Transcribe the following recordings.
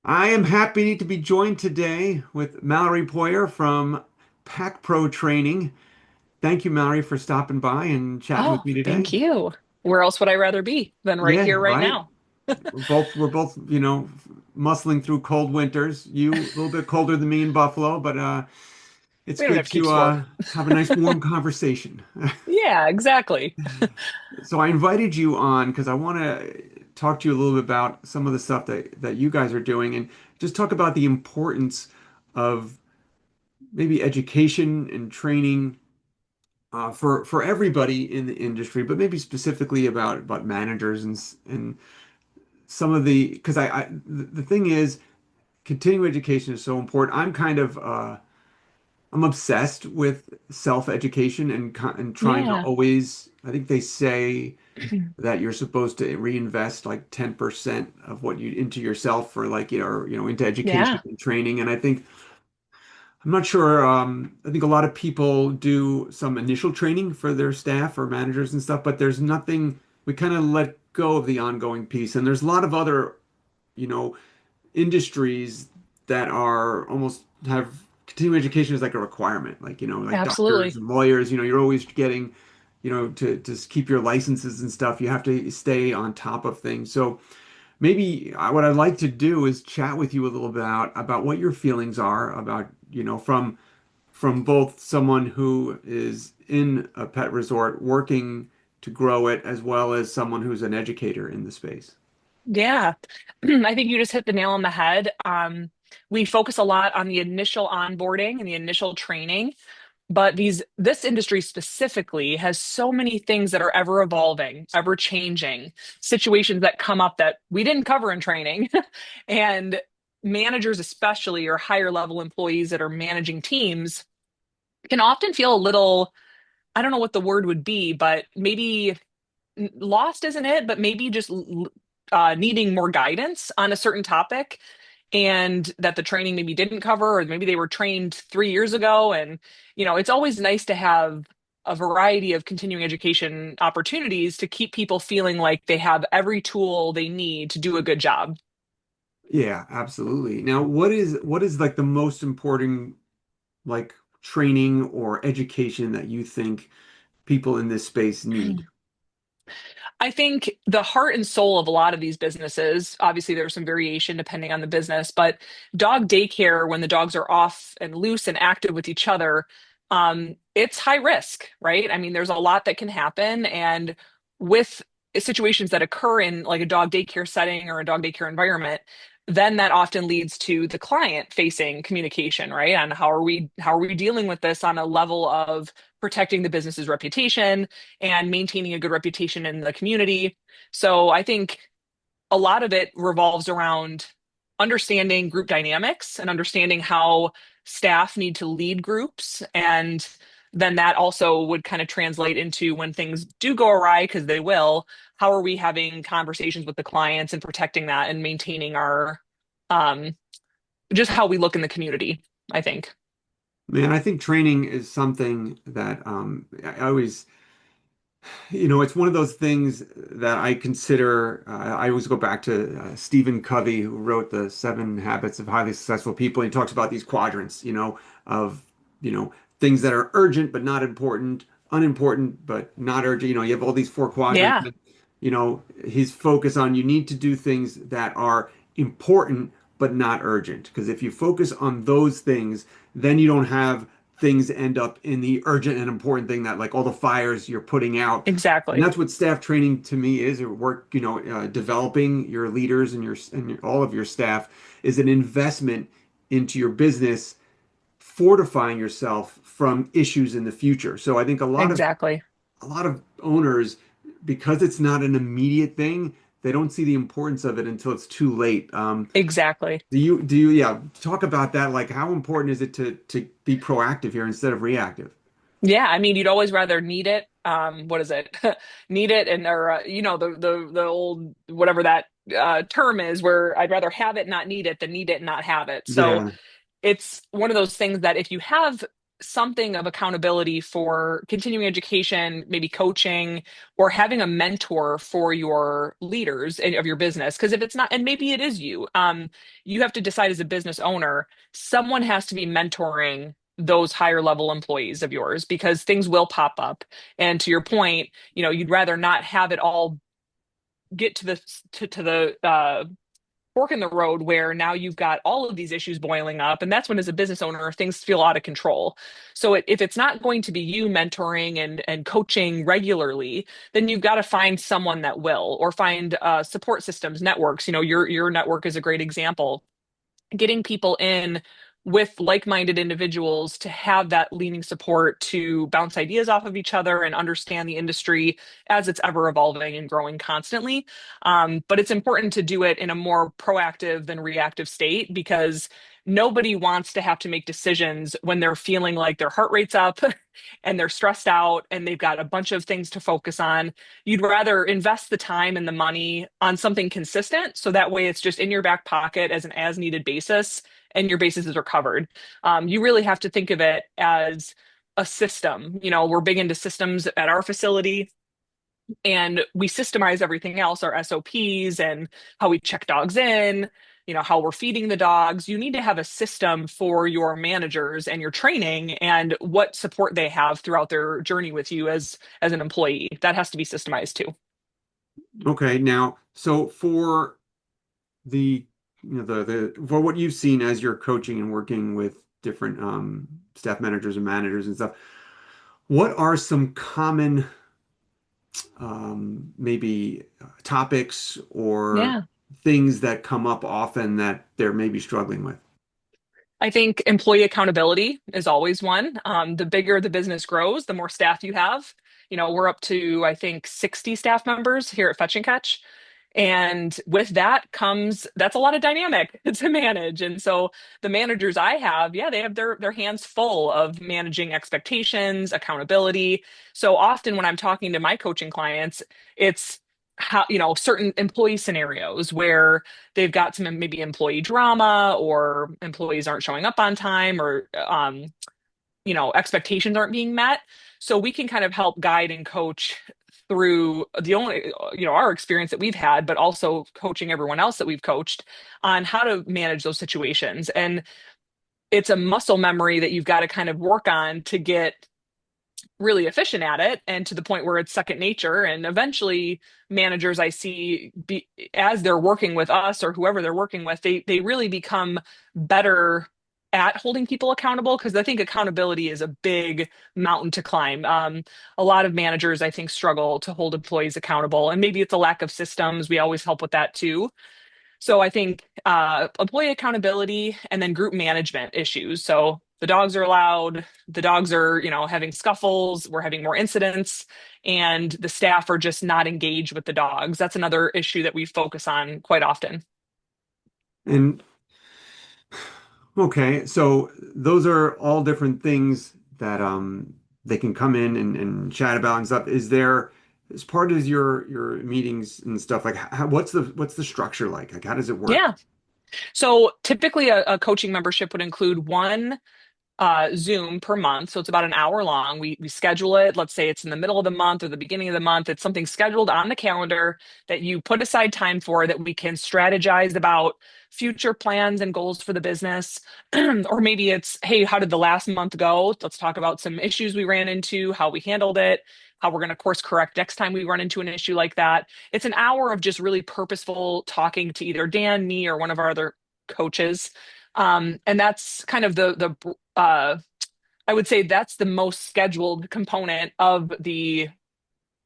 I am happy to be joined today with Mallory Poirier from PackPro Training. Thank you, Mallory, for stopping by and chatting with Oh, me thank today. you. Where else would I rather be than right Yeah, here, right right. now? We're both, muscling through cold winters. You a little bit colder than me in Buffalo, but it's We don't good have to keep to score. have a nice warm conversation. Yeah, exactly. So I invited you on because I want to talk to you a little bit about some of the stuff that you guys are doing and just talk about the importance of maybe education and training for everybody in the industry, but maybe specifically about managers and some of the because the thing is continuing education is so important. I'm obsessed with self-education and trying to Yeah. always. I think they say that you're supposed to reinvest like 10% of what you into yourself for like into education Yeah, and training. And I think I'm not sure. I think a lot of people do some initial training for their staff or managers and stuff, but there's nothing, we kind of let go of the ongoing piece. And there's a lot of other, you know, industries that are almost have continuing education as like a requirement, like, like doctors absolutely. and lawyers, you're always getting, to keep your licenses and stuff, you have to stay on top of things. So maybe what I'd like to do is chat with you a little bit about what your feelings are about, from both someone who is in a pet resort working to grow it as well as someone who's an educator in the space. Yeah. I think you just hit the nail on the head. We focus a lot on the initial onboarding and the initial training, but this industry specifically has so many things that are ever evolving, ever changing, situations that come up that we didn't cover in training. And managers, especially, or higher level employees that are managing teams, can often feel a little, I don't know what the word would be, but maybe lost isn't it, but maybe just needing more guidance on a certain topic and that the training maybe didn't cover, or maybe they were trained 3 years ago. And, it's always nice to have a variety of continuing education opportunities to keep people feeling like they have every tool they need to do a good job. Yeah, absolutely. Now, what is like the most important like training or education that you think people in this space need? I think the heart and soul of a lot of these businesses, obviously there's some variation depending on the business, but dog daycare, when the dogs are off and loose and active with each other, it's high risk, right? I mean, there's a lot that can happen. And with situations that occur in like a dog daycare setting or a dog daycare environment, then that often leads to the client facing communication, right? And how are we dealing with this on a level of protecting the business's reputation and maintaining a good reputation in the community. So I think a lot of it revolves around understanding group dynamics and understanding how staff need to lead groups. And then that also would kind of translate into when things do go awry, because they will, how are we having conversations with the clients and protecting that and maintaining our um, just how we look in the community, I think. Man, I think training is something that I always it's one of those things that I consider. I always go back to Stephen Covey, who wrote the Seven Habits of Highly Successful People. He talks about these quadrants, of things that are urgent but not important, unimportant but not urgent. You have all these four quadrants. Yeah, His focus on you need to do things that are important but not urgent. Because if you focus on those things, then you don't have things end up in the urgent and important thing that like all the fires you're putting out. And exactly. that's what staff training to me is, or work, developing your leaders all of your staff is an investment into your business, fortifying yourself from issues in the future. So I think Exactly. a lot of owners, because it's not an immediate thing, they don't see the importance of it until it's too late. Exactly. Yeah, talk about that. Like, how important is it to be proactive here instead of reactive? Yeah, I mean, you'd always rather need it. What is it? Need it, and or the old whatever that term is, where I'd rather have it, not need it, than need it, and not have it. So Yeah, it's one of those things that if you have something of accountability for continuing education, maybe coaching, or having a mentor for your leaders of your business. Because if it's not, and maybe it is you, you have to decide as a business owner, someone has to be mentoring those higher level employees of yours because things will pop up. And to your point, you'd rather not have it all get to the fork in the road where now you've got all of these issues boiling up. And that's when, as a business owner, things feel out of control. So if it's not going to be you mentoring and coaching regularly, then you've got to find someone that will, or find support systems, networks. Your network is a great example, getting people in with like-minded individuals to have that leaning support to bounce ideas off of each other and understand the industry as it's ever evolving and growing constantly. But it's important to do it in a more proactive than reactive state, because nobody wants to have to make decisions when they're feeling like their heart rate's up and they're stressed out and they've got a bunch of things to focus on. You'd rather invest the time and the money on something consistent, so that way it's just in your back pocket as an as needed basis and your bases are covered. You really have to think of it as a system. We're big into systems at our facility, and we systemize everything else, our SOPs and how we check dogs in, how we're feeding the dogs. You need to have a system for your managers and your training and what support they have throughout their journey with you as an employee. That has to be systemized too. Okay, now, so for the for what you've seen as you're coaching and working with different staff managers and managers and stuff, what are some common maybe topics or Yeah. things that come up often that they're maybe struggling with? I think employee accountability is always one. The bigger the business grows, the more staff you have. We're up to, I think, 60 staff members here at Fetch and Catch. And with that comes, that's a lot of dynamic to manage. And so the managers I have, yeah, they have their hands full of managing expectations, accountability. So often when I'm talking to my coaching clients, it's how, certain employee scenarios where they've got some maybe employee drama, or employees aren't showing up on time, or expectations aren't being met. So we can kind of help guide and coach through the only, our experience that we've had, but also coaching everyone else that we've coached on how to manage those situations. And it's a muscle memory that you've got to kind of work on to get really efficient at it, and to the point where it's second nature. And eventually managers I see, as they're working with us or whoever they're working with, they really become better at holding people accountable, because I think accountability is a big mountain to climb. A lot of managers, I think, struggle to hold employees accountable, and maybe it's a lack of systems. We always help with that too. So I think employee accountability, and then group management issues. So the dogs are loud, the dogs are, having scuffles, we're having more incidents, and the staff are just not engaged with the dogs. That's another issue that we focus on quite often. And okay, so those are all different things that they can come in and chat about and stuff. Is there, as part of your meetings and stuff, like what's the structure like? Like how does it work? Yeah. So typically a coaching membership would include one Zoom per month. So it's about an hour long. We schedule it. Let's say it's in the middle of the month or the beginning of the month. It's something scheduled on the calendar that you put aside time for, that we can strategize about future plans and goals for the business. Or maybe it's, hey, how did the last month go? Let's talk about some issues we ran into, how we handled it, how we're going to course correct next time we run into an issue like that. It's an hour of just really purposeful talking to either Dan, me, or one of our other coaches. And that's kind of I would say that's the most scheduled component of the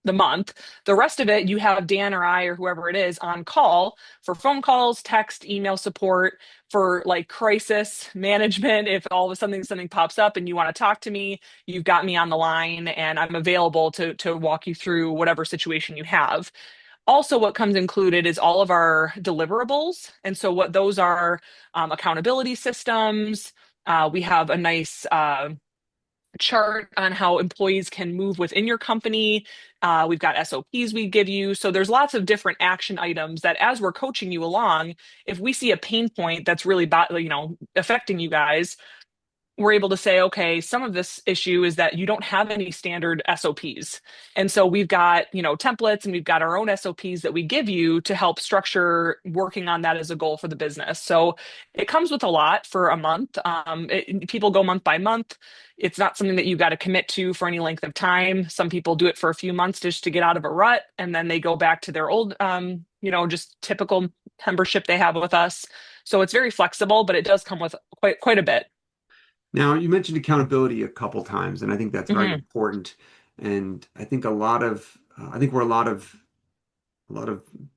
month. The rest of it, you have Dan or I or whoever it is on call for phone calls, text, email support, for like crisis management. If all of a sudden something pops up and you want to talk to me, you've got me on the line and I'm available to walk you through whatever situation you have. Also, what comes included is all of our deliverables. And so what those are, accountability systems. We have a nice chart on how employees can move within your company. We've got SOPs we give you. So there's lots of different action items that, as we're coaching you along, if we see a pain point that's really affecting you guys, we're able to say, okay, some of this issue is that you don't have any standard SOPs. And so we've got, templates and we've got our own SOPs that we give you to help structure working on that as a goal for the business. So it comes with a lot for a month. People go month by month. It's not something that you got to commit to for any length of time. Some people do it for a few months just to get out of a rut, and then they go back to their old, just typical membership they have with us. So it's very flexible, but it does come with quite a bit. Now, you mentioned accountability a couple times, and I think that's very Mhm. important. And I think I think where a lot of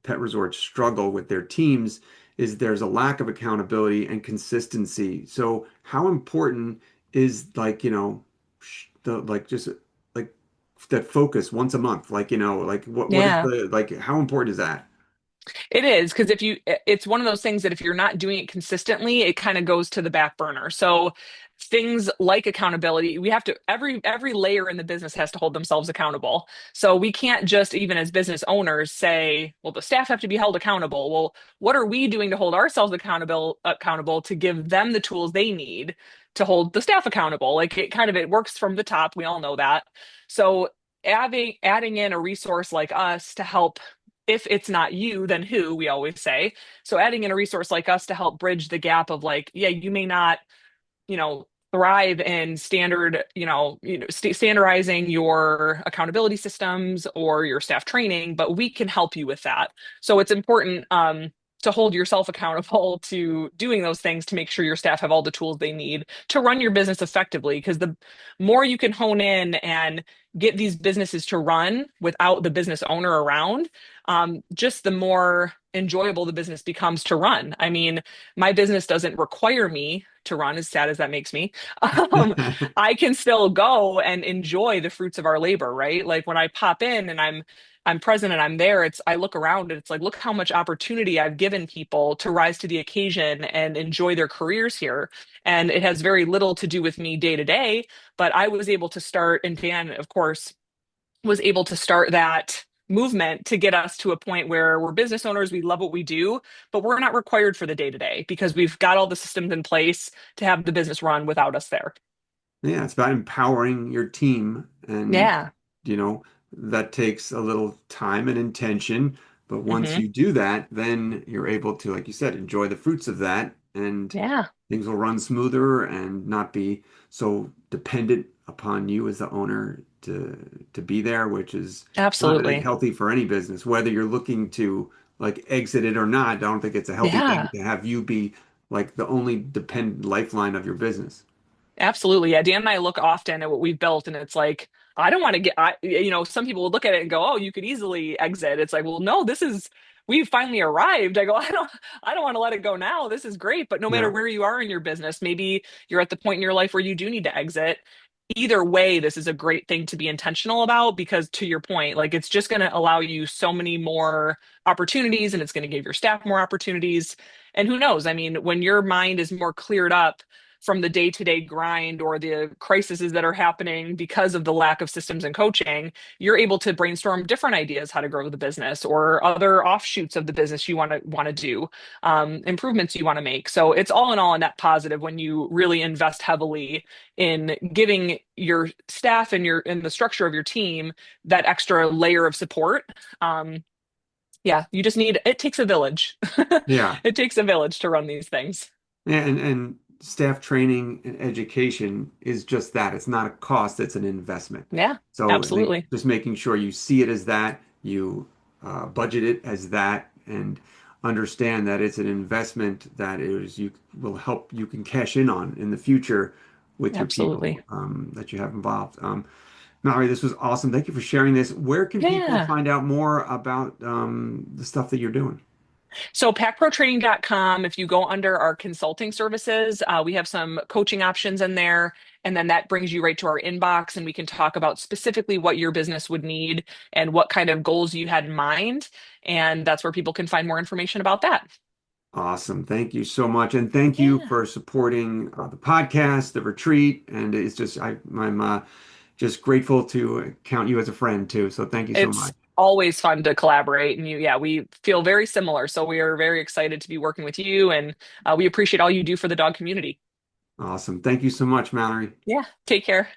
pet resorts struggle with their teams is there's a lack of accountability and consistency. So, how important is just like that focus once a month? Like what is Yeah. how important is that? It is because it's one of those things that if you're not doing it consistently, it kind of goes to the back burner. So things like accountability, we have to every layer in the business has to hold themselves accountable. So we can't just even as business owners say, well, the staff have to be held accountable. Well, what are we doing to hold ourselves accountable to give them the tools they need to hold the staff accountable? Like it works from the top. We all know that. So adding in a resource like us to help, if it's not you, then who, we always say. So adding in a resource like us to help bridge the gap of like, yeah, you may not, thrive in standardizing your accountability systems or your staff training, but we can help you with that. So it's important to hold yourself accountable to doing those things to make sure your staff have all the tools they need to run your business effectively. Because the more you can hone in and get these businesses to run without the business owner around, just the more enjoyable the business becomes to run. I mean, my business doesn't require me to run, as sad as that makes me. Um, I can still go and enjoy the fruits of our labor, right? Like when I pop in and I'm present and I'm there, I look around and it's like, look how much opportunity I've given people to rise to the occasion and enjoy their careers here. And it has very little to do with me day to day, but I was able to start, and Dan, of course, was able to start that movement to get us to a point where we're business owners, we love what we do, but we're not required for the day to day because we've got all the systems in place to have the business run without us there. Yeah, it's about empowering your team, and Yeah. you know that takes a little time and intention, but once Hmm. you do that, then you're able to, like you said, enjoy the fruits of that, and Yeah, things will run smoother and not be so dependent upon you as the owner to be there, which is not, I think, absolutely. healthy for any business, whether you're looking to like exit it or not. I don't think it's a healthy thing Yeah. to have you be like the only dependent lifeline of your business. Absolutely. Yeah. Dan and I look often at what we've built, and it's like, I don't want to some people will look at it and go, oh, you could easily exit. It's like, well, no, we've finally arrived. I go, I don't want to let it go now. This is great. But no matter Yeah. where you are in your business, maybe you're at the point in your life where you do need to exit. Either way, this is a great thing to be intentional about because to your point, like it's just going to allow you so many more opportunities and it's going to give your staff more opportunities. And who knows? I mean, when your mind is more cleared up from the day-to-day grind or the crises that are happening because of the lack of systems and coaching, you're able to brainstorm different ideas how to grow the business or other offshoots of the business you want to do, improvements you want to make. So it's all in all a net positive when you really invest heavily in giving your staff and your in the structure of your team that extra layer of support. Yeah, you just need it takes a village. Yeah. It takes a village to run these things. And staff training and education is just that. It's not a cost, it's an investment. Yeah, So I think absolutely. just making sure you see it as that, you budget it as that, and understand that it's an investment that is you will help you can cash in on in the future with your Absolutely. people that you have involved. Mallory, this was awesome. Thank you for sharing this. Where can people Yeah. find out more about the stuff that you're doing? So packprotraining.com, if you go under our consulting services, we have some coaching options in there. And then that brings you right to our inbox, and we can talk about specifically what your business would need and what kind of goals you had in mind. And that's where people can find more information about that. Awesome. Thank you so much. And thank you Yeah. for supporting the podcast, the retreat. And it's just, I'm just grateful to count you as a friend too. So thank you so It's much. always fun to collaborate. And yeah, we feel very similar. So we are very excited to be working with you, and we appreciate all you do for the dog community. Awesome. Thank you so much, Mallory. Yeah, take care.